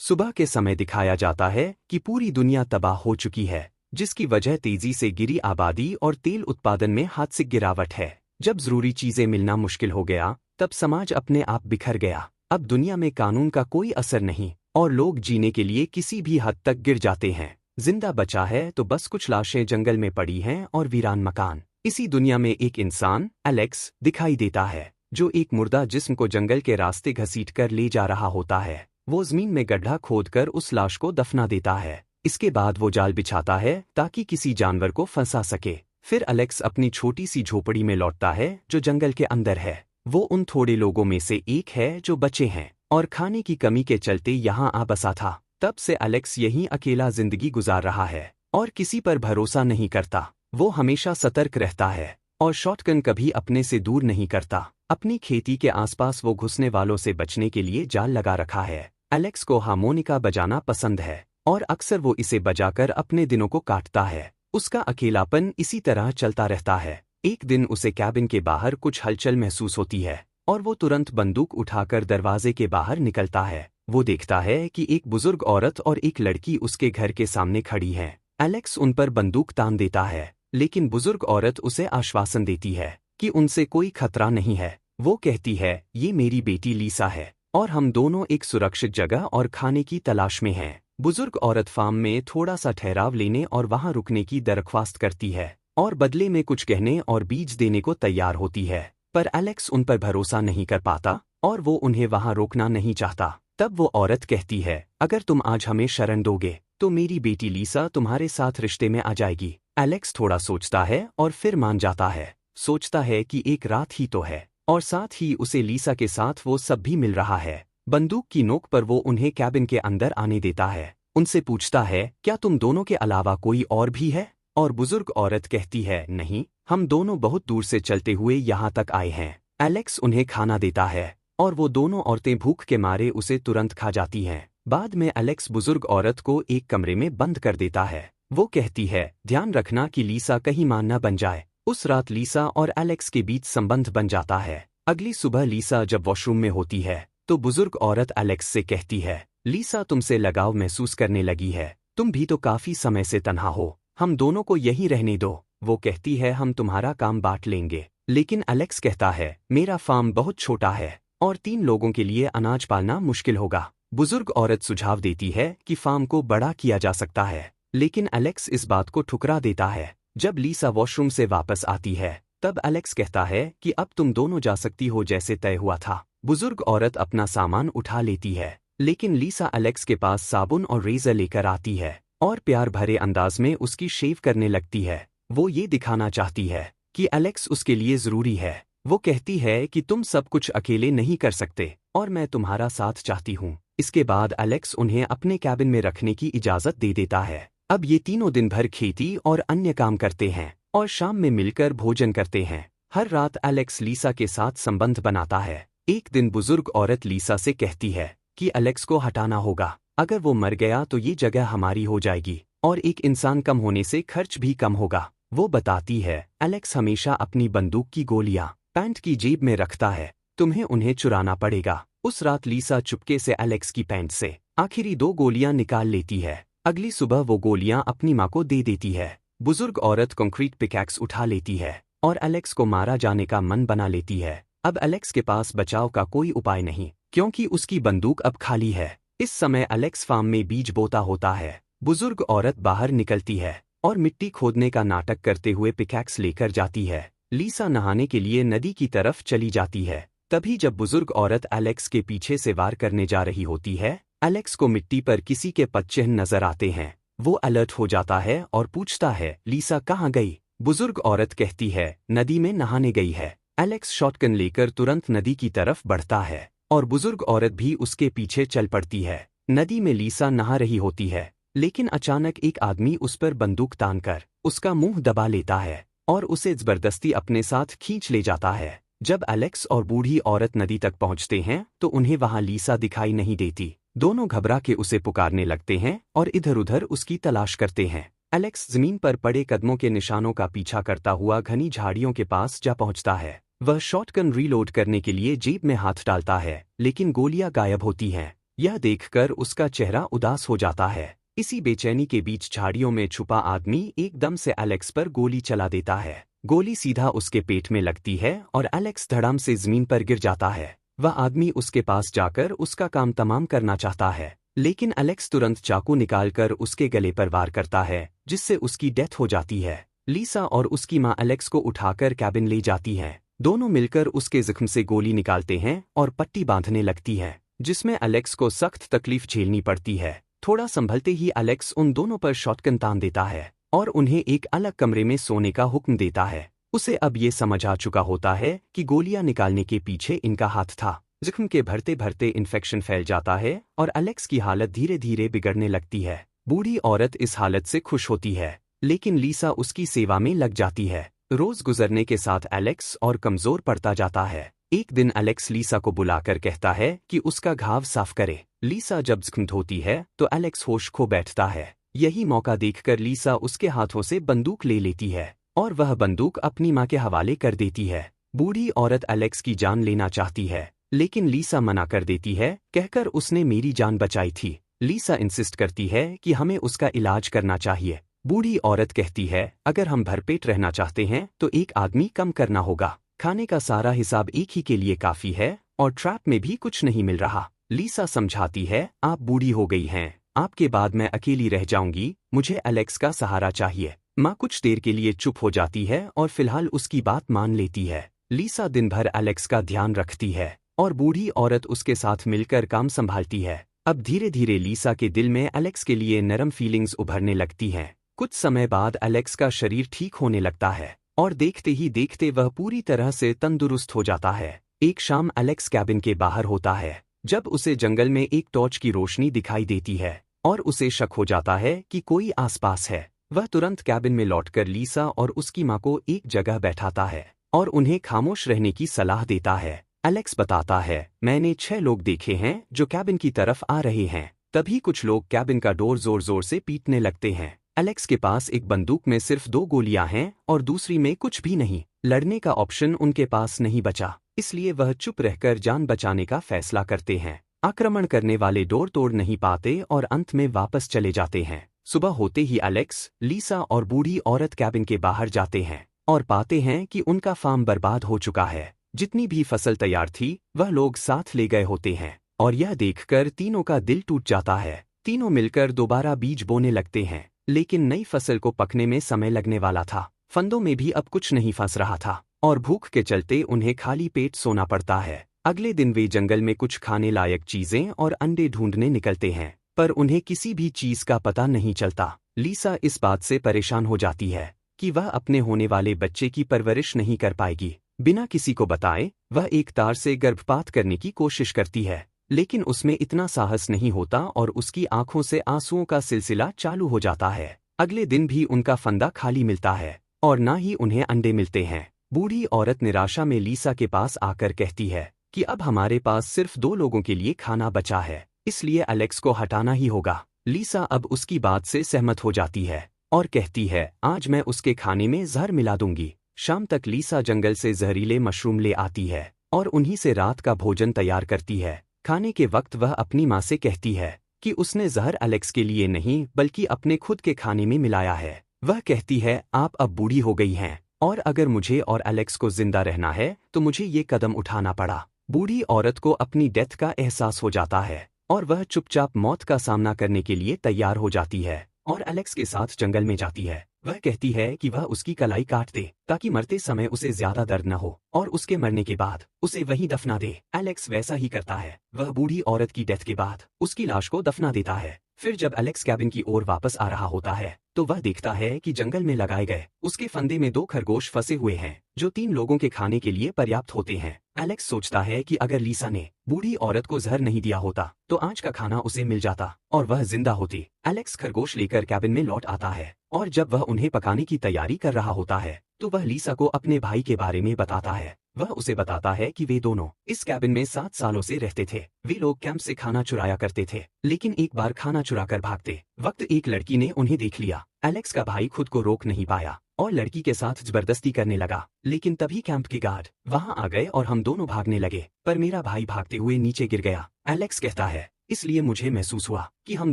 सुबह के समय दिखाया जाता है कि पूरी दुनिया तबाह हो चुकी है, जिसकी वजह तेजी से गिरी आबादी और तेल उत्पादन में हादसिक गिरावट है। जब जरूरी चीजें मिलना मुश्किल हो गया, तब समाज अपने आप बिखर गया। अब दुनिया में कानून का कोई असर नहीं और लोग जीने के लिए किसी भी हद तक गिर जाते हैं। जिंदा बचा है तो बस कुछ लाशें जंगल में पड़ी हैं और वीरान मकान। इसी दुनिया में एक इंसान, एलेक्स, दिखाई देता है, जो एक मुर्दा जिस्म को जंगल के रास्ते घसीटकर ले जा रहा होता है। वो जमीन में गड्ढा खोदकर उस लाश को दफना देता है। इसके बाद वो जाल बिछाता है ताकि किसी जानवर को फंसा सके। फिर एलेक्स अपनी छोटी सी झोपड़ी में लौटता है जो जंगल के अंदर है। वो उन थोड़े लोगों में से एक है जो बचे हैं और खाने की कमी के चलते यहाँ आ बसा था। तब से एलेक्स यहीं अकेला जिंदगी गुजार रहा है और किसी पर भरोसा नहीं करता। वो हमेशा सतर्क रहता है और शॉटगन कभी अपने से दूर नहीं करता। अपनी खेती के आसपास वो घुसने वालों से बचने के लिए जाल लगा रखा है। एलेक्स को हारमोनिका बजाना पसंद है और अक्सर वो इसे बजाकर अपने दिनों को काटता है। उसका अकेलापन इसी तरह चलता रहता है। एक दिन उसे कैबिन के बाहर कुछ हलचल महसूस होती है और वो तुरंत बंदूक उठाकर दरवाजे के बाहर निकलता है। वो देखता है कि एक बुजुर्ग औरत और एक लड़की उसके घर के सामने खड़ी है। एलेक्स उन पर बंदूक तान देता है, लेकिन बुजुर्ग औरत उसे आश्वासन देती है कि उनसे कोई खतरा नहीं है। वो कहती है, ये मेरी बेटी लीसा है और हम दोनों एक सुरक्षित जगह और खाने की तलाश में हैं। बुजुर्ग औरत फार्म में थोड़ा सा ठहराव लेने और वहां रुकने की दरख्वास्त करती है और बदले में कुछ गहने और बीज देने को तैयार होती है। पर एलेक्स उन पर भरोसा नहीं कर पाता और वो उन्हें वहां रोकना नहीं चाहता। तब वो औरत कहती है, अगर तुम आज हमें शरण दोगे तो मेरी बेटी लीसा तुम्हारे साथ रिश्ते में आ जाएगी। एलेक्स थोड़ा सोचता है और फिर मान जाता है। सोचता है कि एक रात ही तो है और साथ ही उसे लीसा के साथ वो सब भी मिल रहा है। बंदूक की नोक पर वो उन्हें कैबिन के अंदर आने देता है। उनसे पूछता है, क्या तुम दोनों के अलावा कोई और भी है? और बुजुर्ग औरत कहती है, नहीं, हम दोनों बहुत दूर से चलते हुए यहाँ तक आए हैं। एलेक्स उन्हें खाना देता है और वो दोनों औरतें भूख के मारे उसे तुरंत खा जाती हैं। बाद में एलेक्स बुजुर्ग औरत को एक कमरे में बंद कर देता है। वो कहती है, ध्यान रखना कि लीसा कहीं मां न बन जाए। उस रात लीसा और एलेक्स के बीच संबंध बन जाता है। अगली सुबह लीसा जब वॉशरूम में होती है तो बुजुर्ग औरत एलेक्स से कहती है, लीसा तुमसे लगाव महसूस करने लगी है। तुम भी तो काफी समय से तन्हा हो, हम दोनों को यहीं रहने दो। वो कहती है, हम तुम्हारा काम बांट लेंगे। लेकिन एलेक्स कहता है, मेरा फार्म बहुत छोटा है और 3 लोगों के लिए अनाज पालना मुश्किल होगा। बुजुर्ग औरत सुझाव देती है कि फार्म को बड़ा किया जा सकता है, लेकिन एलेक्स इस बात को ठुकरा देता है। जब लीसा वॉशरूम से वापस आती है तब एलेक्स कहता है कि अब तुम दोनों जा सकती हो जैसे तय हुआ था। बुजुर्ग औरत अपना सामान उठा लेती है, लेकिन लीसा एलेक्स के पास साबुन और रेजर लेकर आती है और प्यार भरे अंदाज में उसकी शेव करने लगती है। वो ये दिखाना चाहती है कि एलेक्स उसके लिए जरूरी है। वो कहती है कि तुम सब कुछ अकेले नहीं कर सकते और मैं तुम्हारा साथ चाहती हूँ। इसके बाद एलेक्स उन्हें अपने कैबिन में रखने की इजाज़त दे देता है। अब ये तीनों दिन भर खेती और अन्य काम करते हैं और शाम में मिलकर भोजन करते हैं। हर रात एलेक्स लीसा के साथ संबंध बनाता है। एक दिन बुजुर्ग औरत लीसा से कहती है कि एलेक्स को हटाना होगा। अगर वो मर गया तो ये जगह हमारी हो जाएगी और एक इंसान कम होने से खर्च भी कम होगा। वो बताती है, एलेक्स हमेशा अपनी बंदूक की गोलियां पैंट की जेब में रखता है, तुम्हें उन्हें चुराना पड़ेगा। उस रात लीसा चुपके से एलेक्स की पैंट से आखिरी 2 गोलियां निकाल लेती है। अगली सुबह वो गोलियां अपनी मां को दे देती है। बुजुर्ग औरत कंक्रीट पिकैक्स उठा लेती है और एलेक्स को मारा जाने का मन बना लेती है। अब एलेक्स के पास बचाव का कोई उपाय नहीं, क्योंकि उसकी बंदूक अब खाली है। इस समय एलेक्स फार्म में बीज बोता होता है। बुजुर्ग औरत बाहर निकलती है और मिट्टी खोदने का नाटक करते हुए पिकैक्स लेकर जाती है। लीसा नहाने के लिए नदी की तरफ चली जाती है। तभी जब बुजुर्ग औरत एलेक्स के पीछे से वार करने जा रही होती है, एलेक्स को मिट्टी पर किसी के पदचिह्न नजर आते हैं। वो अलर्ट हो जाता है और पूछता है, लीसा कहाँ गई? बुजुर्ग औरत कहती है, नदी में नहाने गई है। एलेक्स शॉटगन लेकर तुरंत नदी की तरफ बढ़ता है और बुजुर्ग औरत भी उसके पीछे चल पड़ती है। नदी में लीसा नहा रही होती है, लेकिन अचानक एक आदमी उस पर बंदूक तानकर उसका मुंह दबा लेता है और उसे जबरदस्ती अपने साथ खींच ले जाता है। जब एलेक्स और बूढ़ी औरत नदी तक पहुंचते हैं तो उन्हें वहां लीसा दिखाई नहीं देती। दोनों घबरा के उसे पुकारने लगते हैं और इधर उधर उसकी तलाश करते हैं। एलेक्स जमीन पर पड़े कदमों के निशानों का पीछा करता हुआ घनी झाड़ियों के पास जा पहुंचता है। वह शॉटगन रीलोड करने के लिए जेब में हाथ डालता है, लेकिन गोलियां गायब होती हैं। यह देखकर उसका चेहरा उदास हो जाता है। इसी बेचैनी के बीच झाड़ियों में छुपा आदमी एकदम से एलेक्स पर गोली चला देता है। गोली सीधा उसके पेट में लगती है और एलेक्स धड़ाम से जमीन पर गिर जाता है। वह आदमी उसके पास जाकर उसका काम तमाम करना चाहता है, लेकिन एलेक्स तुरंत चाकू निकालकर उसके गले पर वार करता है, जिससे उसकी डेथ हो जाती है। लीसा और उसकी माँ एलेक्स को उठाकर कैबिन ले जाती हैं। दोनों मिलकर उसके जख्म से गोली निकालते हैं और पट्टी बांधने लगती है, जिसमें एलेक्स को सख्त तकलीफ झेलनी पड़ती है। थोड़ा संभलते ही एलेक्स उन दोनों पर शॉटगन तान देता है और उन्हें एक अलग कमरे में सोने का हुक्म देता है। उसे अब ये समझ आ चुका होता है कि गोलियां निकालने के पीछे इनका हाथ था। जख्म के भरते भरते इन्फेक्शन फैल जाता है और एलेक्स की हालत धीरे धीरे बिगड़ने लगती है। बूढ़ी औरत इस हालत से खुश होती है, लेकिन लीसा उसकी सेवा में लग जाती है। रोज गुजरने के साथ एलेक्स और कमजोर पड़ता जाता है। एक दिन एलेक्स लीसा को बुलाकर कहता है कि उसका घाव साफ करे। लीसा जब जख्म धोती है तो एलेक्स होश खो बैठता है। यही मौका देखकर लीसा उसके हाथों से बंदूक ले लेती है और वह बंदूक अपनी माँ के हवाले कर देती है। बूढ़ी औरत एलेक्स की जान लेना चाहती है, लेकिन लीसा मना कर देती है, कहकर उसने मेरी जान बचाई थी। लीसा इंसिस्ट करती है कि हमें उसका इलाज करना चाहिए। बूढ़ी औरत कहती है, अगर हम भरपेट रहना चाहते हैं तो एक आदमी कम करना होगा। खाने का सारा हिसाब एक ही के लिए काफी है और ट्रैप में भी कुछ नहीं मिल रहा। लीसा समझाती है, आप बूढ़ी हो गई हैं, आपके बाद मैं अकेली रह जाऊंगी, मुझे एलेक्स का सहारा चाहिए। माँ कुछ देर के लिए चुप हो जाती है और फिलहाल उसकी बात मान लेती है। लीसा दिन भर एलेक्स का ध्यान रखती है और बूढ़ी औरत उसके साथ मिलकर काम संभालती है। अब धीरे धीरे लीसा के दिल में एलेक्स के लिए नरम फीलिंग्स उभरने लगती हैं। कुछ समय बाद एलेक्स का शरीर ठीक होने लगता है और देखते ही देखते वह पूरी तरह से तंदुरुस्त हो जाता है। एक शाम एलेक्स कैबिन के बाहर होता है, जब उसे जंगल में एक टॉर्च की रोशनी दिखाई देती है और उसे शक हो जाता है कि कोई आसपास है। वह तुरंत कैबिन में लौटकर लीसा और उसकी माँ को एक जगह बैठाता है और उन्हें खामोश रहने की सलाह देता है। एलेक्स बताता है, मैंने 6 लोग देखे हैं जो कैबिन की तरफ आ रहे हैं। तभी कुछ लोग कैबिन का डोर जोर जोर से पीटने लगते हैं। एलेक्स के पास एक बंदूक में सिर्फ 2 गोलियां हैं और दूसरी में कुछ भी नहीं। लड़ने का ऑप्शन उनके पास नहीं बचा, इसलिए वह चुप रहकर जान बचाने का फैसला करते हैं। आक्रमण करने वाले डोर तोड़ नहीं पाते और अंत में वापस चले जाते हैं। सुबह होते ही एलेक्स, लीसा और बूढ़ी औरत कैबिन के बाहर जाते हैं और पाते हैं कि उनका फार्म बर्बाद हो चुका है। जितनी भी फसल तैयार थी वह लोग साथ ले गए होते हैं और यह देखकर तीनों का दिल टूट जाता है। तीनों मिलकर दोबारा बीज बोने लगते हैं, लेकिन नई फसल को पकने में समय लगने वाला था। फंदों में भी अब कुछ नहीं फंस रहा था और भूख के चलते उन्हें खाली पेट सोना पड़ता है। अगले दिन वे जंगल में कुछ खाने लायक चीजें और अंडे ढूंढने निकलते हैं, पर उन्हें किसी भी चीज का पता नहीं चलता। लीसा इस बात से परेशान हो जाती है कि वह अपने होने वाले बच्चे की परवरिश नहीं कर पाएगी। बिना किसी को बताए वह एक तार से गर्भपात करने की कोशिश करती है, लेकिन उसमें इतना साहस नहीं होता और उसकी आंखों से आंसुओं का सिलसिला चालू हो जाता है। अगले दिन भी उनका फंदा खाली मिलता है और ना ही उन्हें अंडे मिलते हैं। बूढ़ी औरत निराशा में लीसा के पास आकर कहती है कि अब हमारे पास सिर्फ 2 लोगों के लिए खाना बचा है, इसलिए एलेक्स को हटाना ही होगा। लीसा अब उसकी बात से सहमत हो जाती है और कहती है, आज मैं उसके खाने में जहर मिला दूंगी। शाम तक लीसा जंगल से जहरीले मशरूम ले आती है और उन्हीं से रात का भोजन तैयार करती है। खाने के वक्त वह अपनी माँ से कहती है कि उसने जहर एलेक्स के लिए नहीं बल्कि अपने खुद के खाने में मिलाया है। वह कहती है, आप अब बूढ़ी हो गई हैं और अगर मुझे और एलेक्स को जिंदा रहना है तो मुझे ये कदम उठाना पड़ा। बूढ़ी औरत को अपनी डेथ का एहसास हो जाता है और वह चुपचाप मौत का सामना करने के लिए तैयार हो जाती है और एलेक्स के साथ जंगल में जाती है। वह कहती है कि वह उसकी कलाई काट दे ताकि मरते समय उसे ज्यादा दर्द न हो और उसके मरने के बाद उसे वहीं दफना दे। एलेक्स वैसा ही करता है। वह बूढ़ी औरत की डेथ के बाद उसकी लाश को दफना देता है। फिर जब एलेक्स कैबिन की ओर वापस आ रहा होता है तो वह देखता है कि जंगल में लगाए गए उसके फंदे में 2 खरगोश फंसे हुए हैं जो 3 लोगों के खाने के लिए पर्याप्त होते हैं। एलेक्स सोचता है कि अगर लीसा ने बूढ़ी औरत को जहर नहीं दिया होता तो आज का खाना उसे मिल जाता और वह जिंदा होती। एलेक्स खरगोश लेकर कैबिन में लौट आता है और जब वह उन्हें पकाने की तैयारी कर रहा होता है तो वह लीसा को अपने भाई के बारे में बताता है। वह उसे बताता है कि वे दोनों इस कैबिन में 7 सालों से रहते थे। वे लोग कैंप से खाना चुराया करते थे, लेकिन एक बार खाना चुराकर भागते वक्त एक लड़की ने उन्हें देख लिया। एलेक्स का भाई खुद को रोक नहीं पाया और लड़की के साथ जबरदस्ती करने लगा, लेकिन तभी कैंप के गार्ड वहां आ गए और हम दोनों भागने लगे, पर मेरा भाई भागते हुए नीचे गिर गया। एलेक्स कहता है, इसलिए मुझे महसूस हुआ कि हम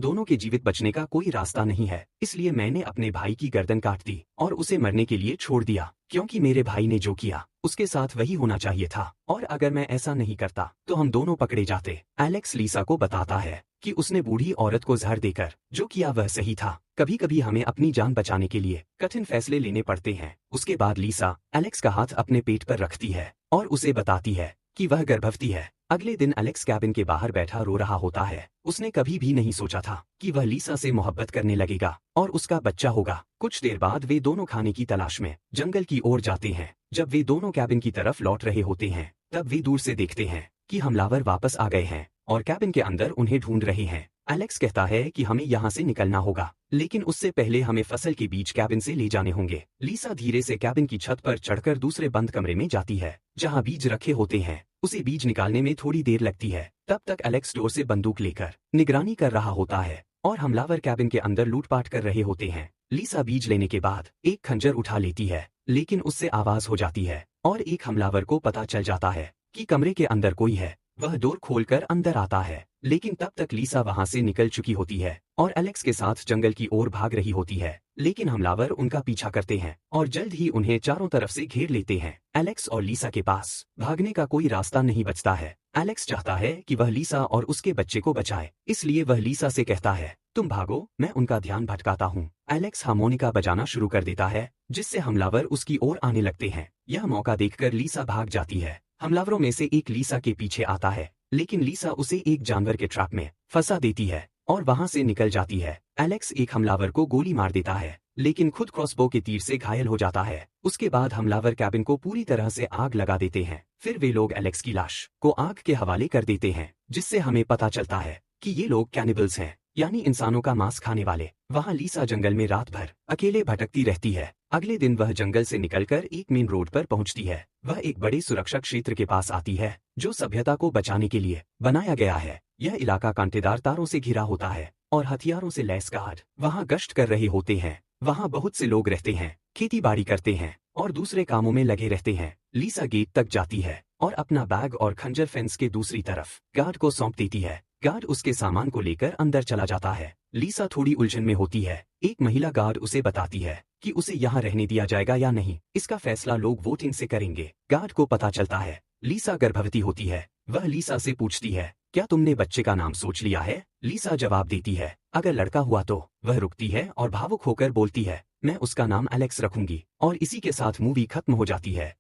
दोनों के जीवित बचने का कोई रास्ता नहीं है। इसलिए मैंने अपने भाई की गर्दन काट दी और उसे मरने के लिए छोड़ दिया, क्योंकि मेरे भाई ने जो किया उसके साथ वही होना चाहिए था, और अगर मैं ऐसा नहीं करता तो हम दोनों पकड़े जाते। एलेक्स लीसा को बताता है कि उसने बूढ़ी औरत को जहर देकर जो किया वह सही था। कभी कभी हमें अपनी जान बचाने के लिए कठिन फैसले लेने पड़ते हैं। उसके बाद लीसा एलेक्स का हाथ अपने पेट पर रखती है और उसे बताती है कि वह गर्भवती है। अगले दिन एलेक्स कैबिन के बाहर बैठा रो रहा होता है। उसने कभी भी नहीं सोचा था कि वह लीसा से मोहब्बत करने लगेगा और उसका बच्चा होगा। कुछ देर बाद वे दोनों खाने की तलाश में जंगल की ओर जाते हैं। जब वे दोनों कैबिन की तरफ लौट रहे होते हैं तब वे दूर से देखते हैं कि हमलावर वापस आ गए हैं और कैबिन के अंदर उन्हें ढूंढ रहे हैं। एलेक्स कहता है कि हमें यहाँ से निकलना होगा, लेकिन उससे पहले हमें फसल के बीज कैबिन से ले जाने होंगे। लीसा धीरे से कैबिन की छत पर चढ़कर दूसरे बंद कमरे में जाती है जहाँ बीज रखे होते हैं। उसे बीज निकालने में थोड़ी देर लगती है। तब तक एलेक्स डोर से बंदूक लेकर निगरानी कर रहा होता है और हमलावर कैबिन के अंदर लूटपाट कर रहे होते हैं। लीसा बीज लेने के बाद एक खंजर उठा लेती है, लेकिन उससे आवाज हो जाती है और एक हमलावर को पता चल जाता है कि कमरे के अंदर कोई है। वह डोर खोलकर अंदर आता है, लेकिन तब तक लीसा वहां से निकल चुकी होती है और एलेक्स के साथ जंगल की ओर भाग रही होती है। लेकिन हमलावर उनका पीछा करते हैं और जल्द ही उन्हें चारों तरफ से घेर लेते हैं। एलेक्स और लीसा के पास भागने का कोई रास्ता नहीं बचता है। एलेक्स चाहता है कि वह लीसा और उसके बच्चे को बचाए, इसलिए वह लीसा से कहता है, तुम भागो, मैं उनका ध्यान भटकाता हूँ। एलेक्स हारमोनिका बजाना शुरू कर देता है, जिससे हमलावर उसकी ओर आने लगते हैं। यह मौका देखकर लीसा भाग जाती है। हमलावरों में से एक लीसा के पीछे आता है, लेकिन लीसा उसे एक जानवर के ट्रैप में फंसा देती है और वहां से निकल जाती है। एलेक्स एक हमलावर को गोली मार देता है, लेकिन खुद क्रॉसबो के तीर से घायल हो जाता है। उसके बाद हमलावर कैबिन को पूरी तरह से आग लगा देते हैं। फिर वे लोग एलेक्स की लाश को आग के हवाले कर देते हैं, जिससे हमें पता चलता है कि ये लोग कैनिबल्स हैं, यानी इंसानों का मांस खाने वाले। वहाँ लीसा जंगल में रात भर अकेले भटकती रहती है। अगले दिन वह जंगल से निकलकर एक मेन रोड पर पहुंचती है। वह एक बड़े सुरक्षा क्षेत्र के पास आती है जो सभ्यता को बचाने के लिए बनाया गया है। यह इलाका कांटेदार तारों से घिरा होता है और हथियारों से लैस गार्ड वहाँ गश्त कर रहे होते हैं। वहाँ बहुत से लोग रहते हैं, खेती बाड़ी करते हैं और दूसरे कामों में लगे रहते हैं। लीसा गेट तक जाती है और अपना बैग और खंजर फेंस के दूसरी तरफ गार्ड को सौंप देती है। गार्ड उसके सामान को लेकर अंदर चला जाता है। लीसा थोड़ी उलझन में होती है। एक महिला गार्ड उसे बताती है कि उसे यहाँ रहने दिया जाएगा या नहीं, इसका फैसला लोग वोटिंग से करेंगे। गार्ड को पता चलता है लीसा गर्भवती होती है। वह लीसा से पूछती है, क्या तुमने बच्चे का नाम सोच लिया है? लीसा जवाब देती है, अगर लड़का हुआ तो। वह रुकती है और भावुक होकर बोलती है, मैं उसका नाम एलेक्स रखूंगी। और इसी के साथ मूवी खत्म हो जाती है।